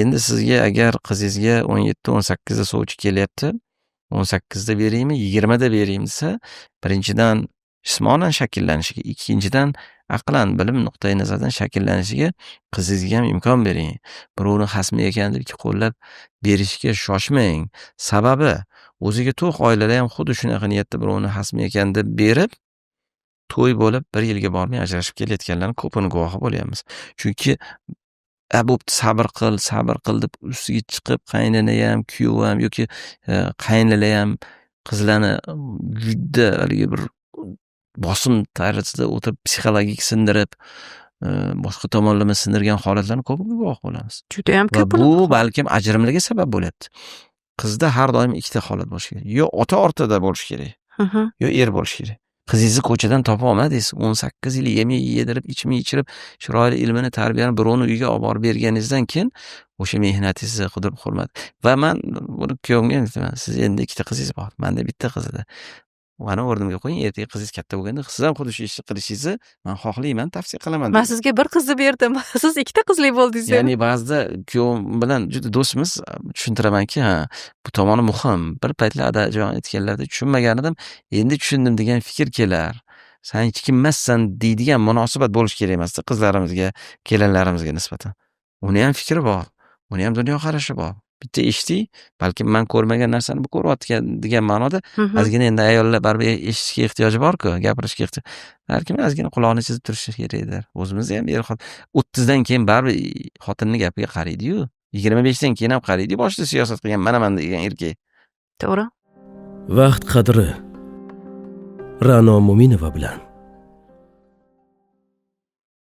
Endi sizga agar qizingizga 17-18 da sovchi kelyapti, 18 da beraymi, 20 da beraymi desa, birinchidan jismonan shakllanishiga, ikkinchidan aqlan, bilim nuqtai nazaridan shakllanishiga qizingizga ham imkon bering. Birovni xasmi ekan deb ikki qo'llab berishga shoshmang. Sababi o'ziga to'q oilalar ham xuddi shunaqa niyatda birovni xasmi ekan deb berib, to'y bo'lib 1 yilga bormay ajrashib kelayotganlarning ko'pini guvohi bo'lyapmiz. Chunki bo'pti sabr qil deb ustiga chiqib qaynona ham, kuyov ham yoki qaynala ham qizlarni juda haligi bir bosim tarzida o'tirib psixologik sindirib, boshqa tomonlama sindirgan holatlarni ko'piga guvoh bo'lamiz. Juda ham Va ko'p. bu balkim ajrimlarga sabab bo'lyapti. Qizda har doim ikkita holat bo'lishi kerak. Yo ota ortida bo'lishi kerak, yo er bo'lishi kerak. Qizingizni ko'chadan topa olmadingiz. 18 yil yemay yedirib, ichmay ichirib, chiroyli ilmini, tarbiyani birovni uyiga olib borib berganingizdan keyin o'sha mehnatingizni qidirib hurmat. Va men buni kuyovimga aytaman. Siz endi ikkita qizingiz bor. Menda bitta qiz edi. Mana o'rnimga qo'ying, ertaga qizingiz katta bo'lganda siz ham xuddi shu ishni qilishingizni men xohlayman, tavsiya qilaman. Men sizga bir qizni berdim. Siz ikkita qizli bo'ldingiz. Ya'ni ba'zida kuyovim bilan juda do'stmiz, tushuntiramanki, bu tomoni muhim. Bir paytlar adajon aytganlarda tushunmagan edim, endi tushundim degan fikr kelar. Sen hech kim emassan deydigan munosabat bo'lish kerak emasda qizlarimizga, kelinlarimizga nisbatan. Uni ham fikri bor, uni ham dunyoqarashi bor. Bitta eshitdik, balkim men ko'rmagan narsani bu ko'ryapti degan ma'noda ozgina endi ayollar baribir eshitishga ehtiyoji bor-ku, gapirishga ehtiyoj. Balkim ozgina quloqni chizib turishi kerakdir. O'zimizda ham 30 dan keyin baribir xotinning gapiga qaraydi-yu. 25 dan keyin ham qaraydi, boshida siyosat qilgan mana degan erkak. To'g'ri. Vaqt qadri Ra'no Mo'minova bilan